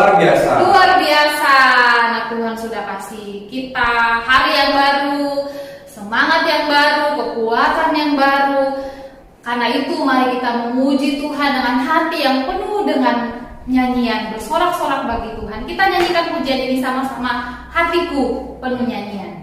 luar biasa. Luar biasa. Nah, Tuhan sudah kasih kita hari yang baru, semangat yang baru, kekuatan yang baru. Karena itu mari kita memuji Tuhan dengan hati yang penuh dengan nyanyian, bersorak-sorak bagi Tuhan. Kita nyanyikan pujian ini sama-sama, hatiku penuh nyanyian.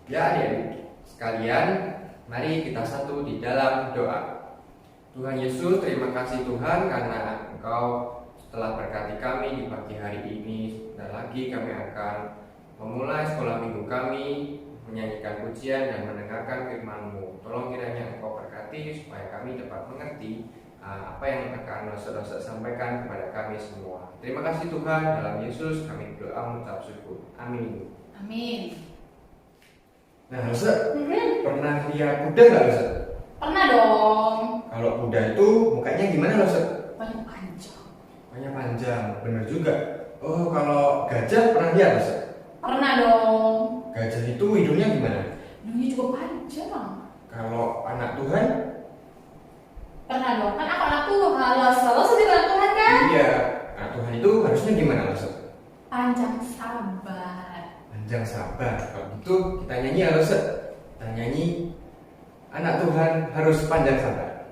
Ya adik-adik sekalian, mari kita satu di dalam doa. Tuhan Yesus, terima kasih Tuhan karena Engkau telah berkati kami di pagi hari ini. Dan lagi kami akan memulai sekolah minggu kami, menyanyikan pujian dan mendengarkan firman-Mu. Tolong kiranya Engkau berkati supaya kami dapat mengerti apa yang akan saudara sampaikan kepada kami semua. Terima kasih Tuhan, dalam Yesus kami berdoa mengucap syukur. Amin. Amin. Nah, Rosa, pernah lihat kuda nggak, Rosa? Pernah dong. Kalau kuda itu mukanya gimana, Rosa? Banyak panjang. Mukanya panjang, bener juga. Oh, kalau gajah pernah lihat, Rosa? Pernah dong. Gajah itu hidungnya gimana? Hidungnya juga panjang. Kalau anak Tuhan? Pernah dong. Kan aku anak Tuhan, selalu sedih anak Tuhan kan? Iya, anak Tuhan itu harusnya gimana, Rosa? Panjang sabar. Panjang sabar. Kalau gitu kita nyanyi ya, Rosa. Kita nyanyi anak Tuhan harus panjang sabar.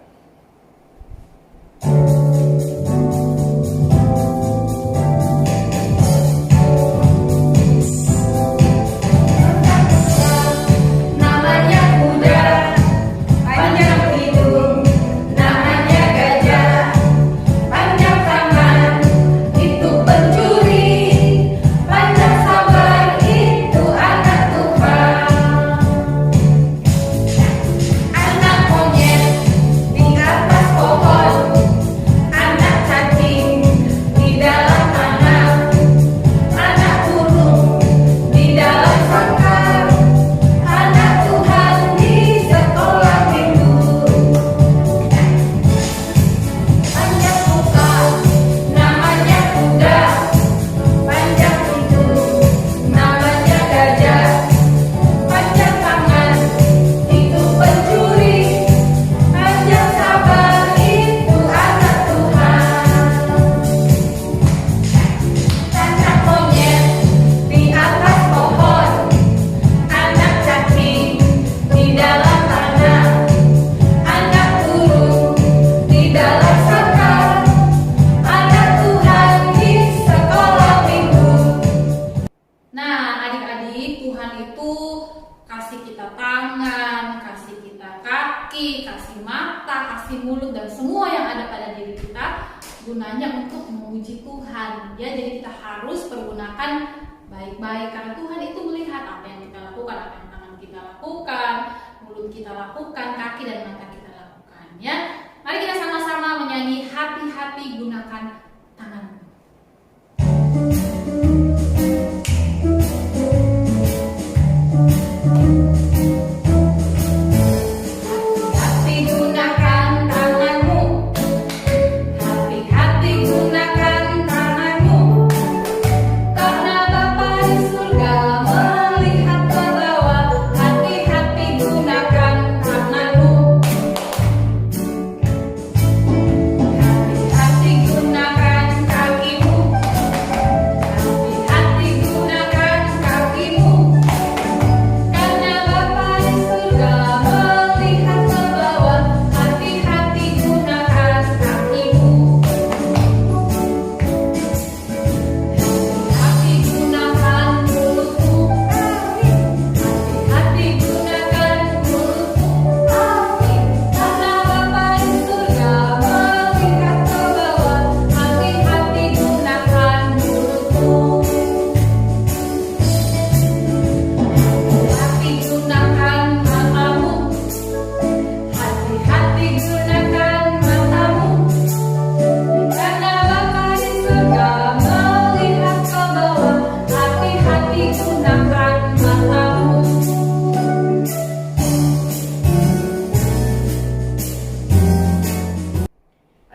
hati, mulut, dan semua yang ada pada diri kita gunanya untuk memuji Tuhan. Ya, jadi kita harus pergunakan baik-baik karena Tuhan itu melihat apa yang kita lakukan, apa yang tangan kita lakukan, mulut kita lakukan, kaki dan mata kita lakukan. Ya, mari kita sama-sama menyanyi hati-hati gunakan tanganmu.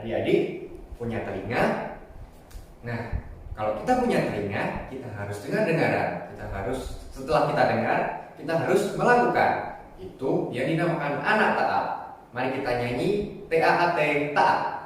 Adik-adik punya telinga. Nah, kalau kita punya telinga, kita harus dengar-dengaran. Kita harus, setelah kita dengar, kita harus melakukan. Itu yang dinamakan anak taat. Mari kita nyanyi TAAT, taat.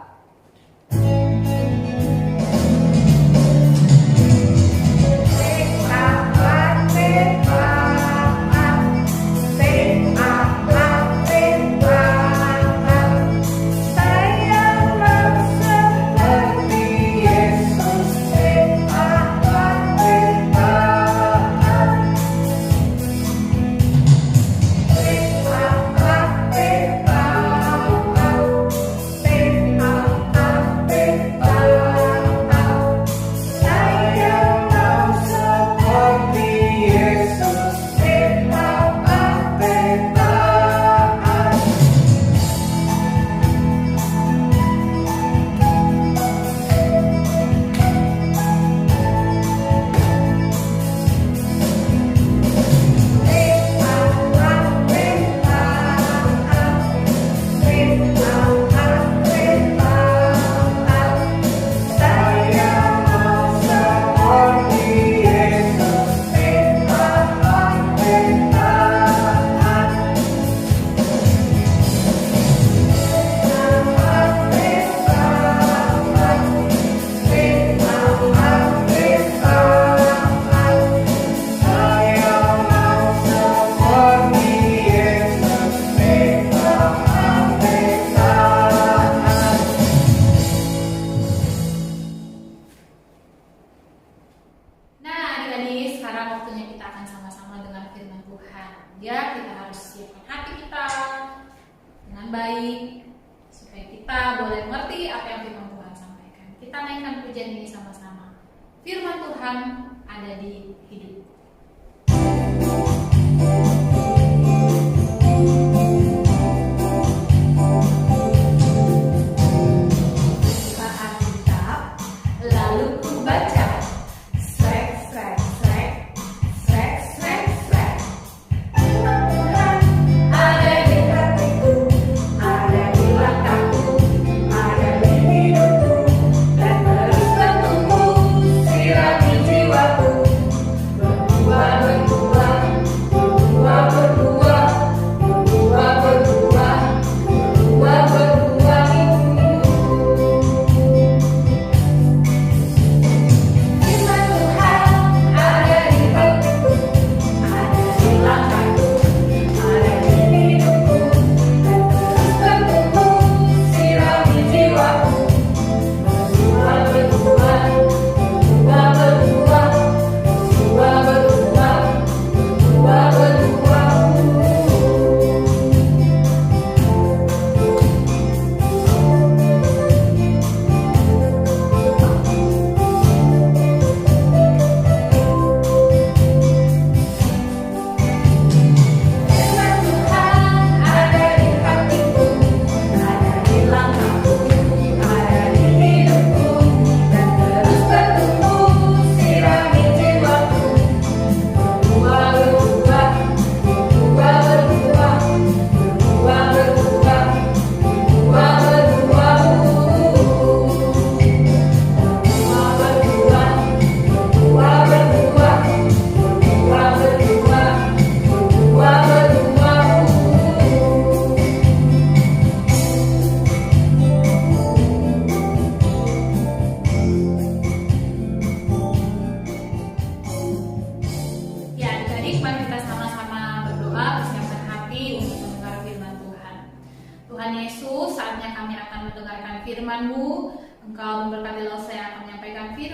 Ya, kita harus siapkan hati kita dengan baik supaya kita boleh mengerti apa yang firman Tuhan sampaikan. Kita naikkan pujian ini sama-sama. Firman Tuhan ada di hidup. Buka Alkitab, lalu ku baca.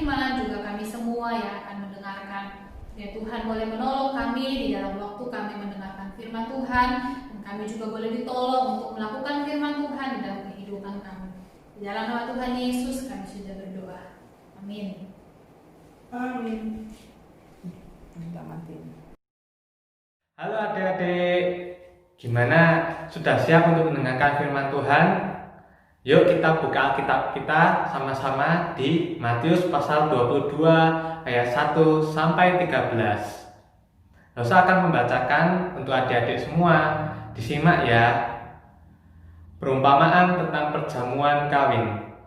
firman, juga kami semua yang akan mendengarkan. Ya Tuhan, boleh menolong kami di dalam waktu kami mendengarkan firman Tuhan, dan kami juga boleh ditolong untuk melakukan firman Tuhan di dalam kehidupan kami. Di dalam nama Tuhan Yesus kami sudah berdoa. Amin. Amin. Minta matiin. Halo adik-adik, gimana? Sudah siap untuk mendengarkan firman Tuhan? Yuk kita buka Alkitab kita sama-sama di Matius pasal 22 ayat 1 sampai 13. Saya akan membacakan untuk adik-adik semua. Disimak ya. Perumpamaan tentang perjamuan kawin.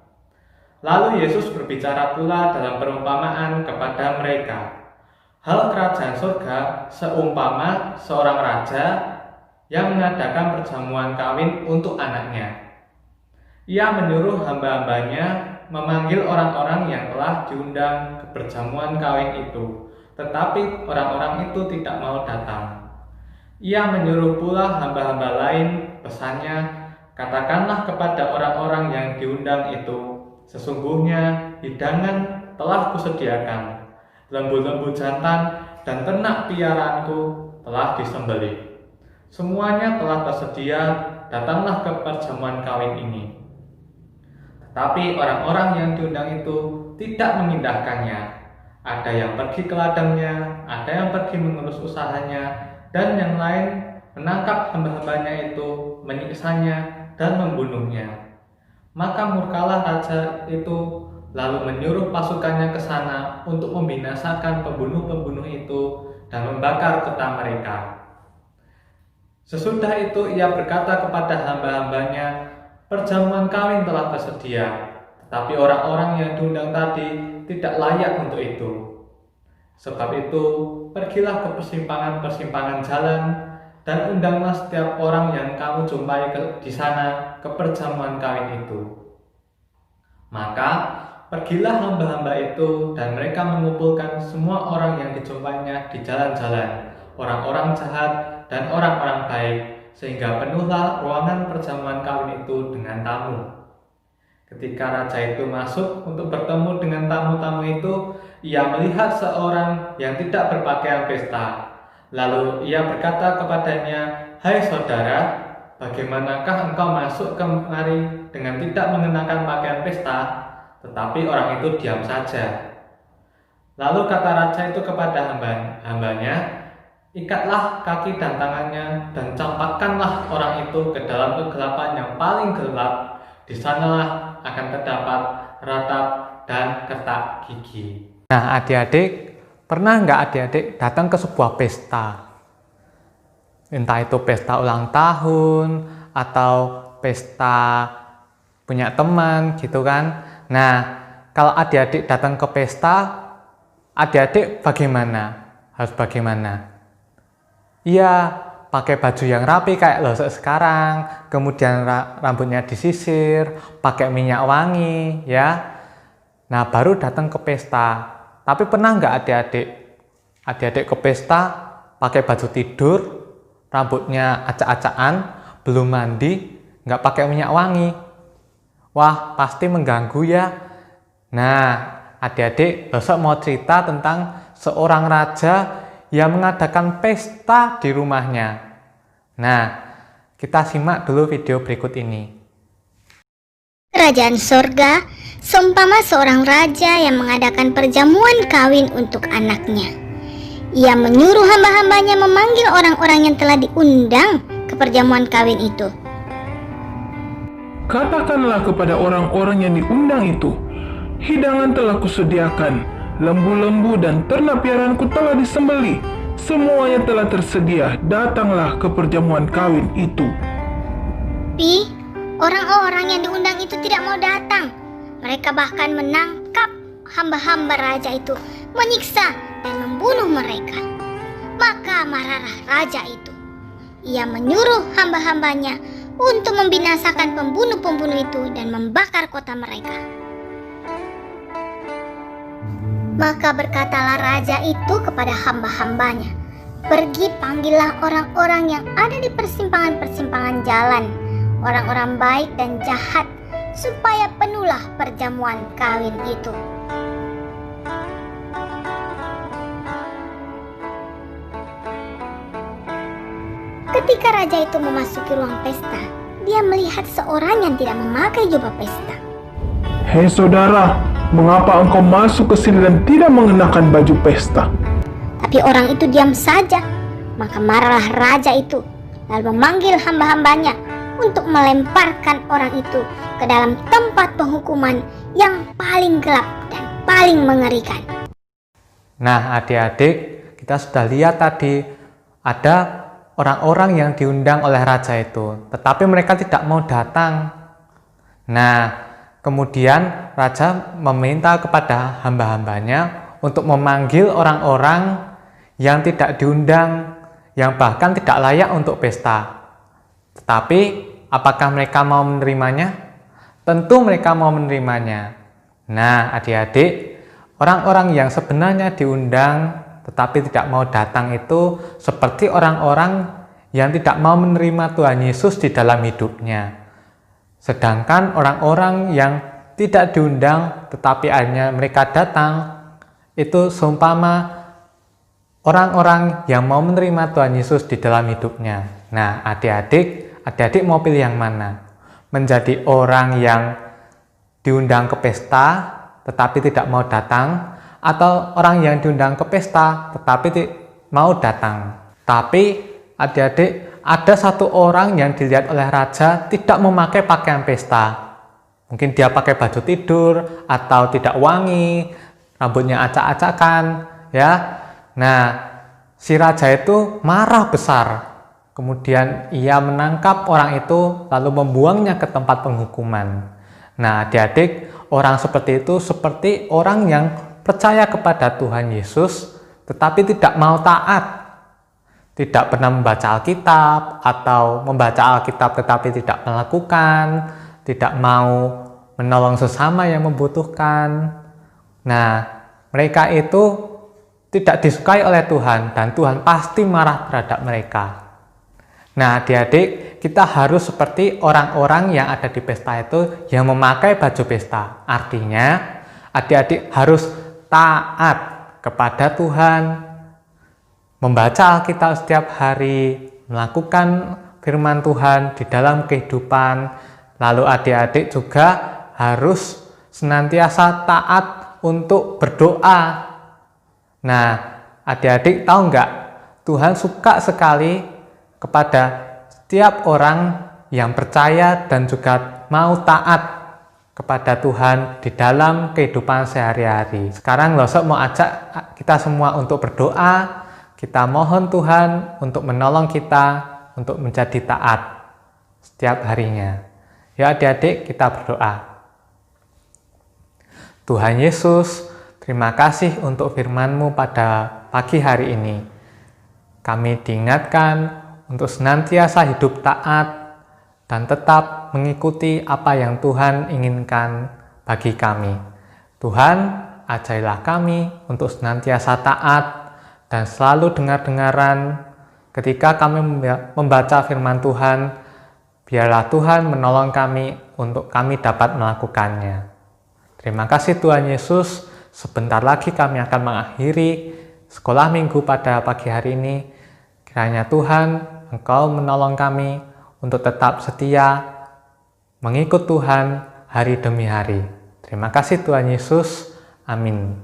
Lalu Yesus berbicara pula dalam perumpamaan kepada mereka. Hal kerajaan surga seumpama seorang raja yang mengadakan perjamuan kawin untuk anaknya. Ia menyuruh hamba-hambanya memanggil orang-orang yang telah diundang ke perjamuan kawin itu, tetapi orang-orang itu tidak mau datang. Ia menyuruh pula hamba-hamba lain, pesannya, katakanlah kepada orang-orang yang diundang itu, sesungguhnya hidangan telah kusediakan, lembu-lembu jantan dan ternak piaraanku telah disembelih. Semuanya telah tersedia, datanglah ke perjamuan kawin ini. Tetapi orang-orang yang diundang itu tidak mengindahkannya. Ada yang pergi ke ladangnya, ada yang pergi mengurus usahanya, dan yang lain menangkap hamba-hambanya itu, menyiksanya dan membunuhnya. Maka murkalah raja itu, lalu menyuruh pasukannya ke sana untuk membinasakan pembunuh-pembunuh itu dan membakar kota mereka. Sesudah itu ia berkata kepada hamba-hambanya, perjamuan kawin telah tersedia, tetapi orang-orang yang diundang tadi tidak layak untuk itu. Sebab itu, pergilah ke persimpangan-persimpangan jalan dan undanglah setiap orang yang kamu jumpai di sana ke perjamuan kawin itu. Maka pergilah hamba-hamba itu dan mereka mengumpulkan semua orang yang dijumpainya di jalan-jalan, orang-orang jahat dan orang-orang baik, sehingga penuhlah ruangan perjamuan kawin itu dengan tamu. Ketika raja itu masuk untuk bertemu dengan tamu-tamu itu, ia melihat seorang yang tidak berpakaian pesta. Lalu ia berkata kepadanya, "Hai saudara, bagaimanakah engkau masuk kemari dengan tidak mengenakan pakaian pesta?" Tetapi orang itu diam saja. Lalu kata raja itu kepada hambanya, "Ikatlah kaki dan tangannya dan campakkanlah orang itu ke dalam kegelapan yang paling gelap. Di sanalah akan terdapat ratap dan ketak gigi." Nah adik-adik, pernah nggak adik-adik datang ke sebuah pesta? Entah itu pesta ulang tahun atau pesta punya teman gitu kan. Nah kalau adik-adik datang ke pesta, adik-adik bagaimana? Harus bagaimana? Iya, pakai baju yang rapi kayak lo sekarang, kemudian rambutnya disisir, pakai minyak wangi, ya. Nah, baru datang ke pesta. Tapi pernah nggak adik-adik ke pesta pakai baju tidur, rambutnya acak-acakan, belum mandi, nggak pakai minyak wangi? Wah, pasti mengganggu ya. Nah, adik-adik besok mau cerita tentang seorang raja yang mengadakan pesta di rumahnya. Nah, kita simak dulu video berikut ini. Kerajaan sorga seumpama seorang raja yang mengadakan perjamuan kawin untuk anaknya. Ia menyuruh hamba-hambanya memanggil orang-orang yang telah diundang ke perjamuan kawin itu. Katakanlah kepada orang-orang yang diundang itu, hidangan telah kusediakan, lembu-lembu dan ternak piaraanku telah disembelih, semuanya telah tersedia, datanglah ke perjamuan kawin itu. Tapi orang-orang yang diundang itu tidak mau datang. Mereka bahkan menangkap hamba-hamba raja itu, menyiksa dan membunuh mereka. Maka marahlah raja itu. Ia menyuruh hamba-hambanya untuk membinasakan pembunuh-pembunuh itu dan membakar kota mereka. Maka berkatalah raja itu kepada hamba-hambanya, "Pergi panggillah orang-orang yang ada di persimpangan-persimpangan jalan, orang-orang baik dan jahat, supaya penuhlah perjamuan kawin itu." Ketika raja itu memasuki ruang pesta, dia melihat seorang yang tidak memakai jubah pesta. Hei saudara, mengapa engkau masuk ke sini dan tidak mengenakan baju pesta? Tapi orang itu diam saja. Maka marahlah raja itu, lalu memanggil hamba-hambanya untuk melemparkan orang itu ke dalam tempat penghukuman yang paling gelap dan paling mengerikan. Nah, adik-adik, kita sudah lihat tadi ada orang-orang yang diundang oleh raja itu, tetapi mereka tidak mau datang. Nah, kemudian raja meminta kepada hamba-hambanya untuk memanggil orang-orang yang tidak diundang, yang bahkan tidak layak untuk pesta. Tetapi, apakah mereka mau menerimanya? Tentu mereka mau menerimanya. Nah, adik-adik, orang-orang yang sebenarnya diundang tetapi tidak mau datang itu seperti orang-orang yang tidak mau menerima Tuhan Yesus di dalam hidupnya. Sedangkan orang-orang yang tidak diundang tetapi hanya mereka datang, itu seumpama orang-orang yang mau menerima Tuhan Yesus di dalam hidupnya. Nah, adik-adik mau pilih yang mana? Menjadi orang yang diundang ke pesta tetapi tidak mau datang, atau orang yang diundang ke pesta tetapi mau datang. Tapi adik-adik, ada satu orang yang dilihat oleh raja tidak memakai pakaian pesta. Mungkin dia pakai baju tidur atau tidak wangi, rambutnya acak-acakan, ya. Nah, si raja itu marah besar. Kemudian ia menangkap orang itu lalu membuangnya ke tempat penghukuman. Nah, adik-adik, orang seperti itu seperti orang yang percaya kepada Tuhan Yesus tetapi tidak mau taat, tidak pernah membaca Alkitab atau membaca Alkitab tetapi tidak melakukan, tidak mau menolong sesama yang membutuhkan. Nah, mereka itu tidak disukai oleh Tuhan dan Tuhan pasti marah terhadap mereka. Nah, adik-adik, kita harus seperti orang-orang yang ada di pesta itu yang memakai baju pesta. Artinya, adik-adik harus taat kepada Tuhan, membaca Alkitab setiap hari, melakukan firman Tuhan di dalam kehidupan. Lalu adik-adik juga harus senantiasa taat untuk berdoa. Nah, adik-adik tahu nggak? Tuhan suka sekali kepada setiap orang yang percaya dan juga mau taat kepada Tuhan di dalam kehidupan sehari-hari. Sekarang Losok mau ajak kita semua untuk berdoa. Kita mohon Tuhan untuk menolong kita untuk menjadi taat setiap harinya. Ya adik-adik, kita berdoa. Tuhan Yesus, terima kasih untuk firman-Mu pada pagi hari ini. Kami diingatkan untuk senantiasa hidup taat dan tetap mengikuti apa yang Tuhan inginkan bagi kami. Tuhan, ajarilah kami untuk senantiasa taat dan selalu dengar-dengaran ketika kami membaca firman Tuhan. Biarlah Tuhan menolong kami untuk kami dapat melakukannya. Terima kasih Tuhan Yesus. Sebentar lagi kami akan mengakhiri sekolah minggu pada pagi hari ini. Kiranya Tuhan, Engkau menolong kami untuk tetap setia mengikut Tuhan hari demi hari. Terima kasih Tuhan Yesus. Amin.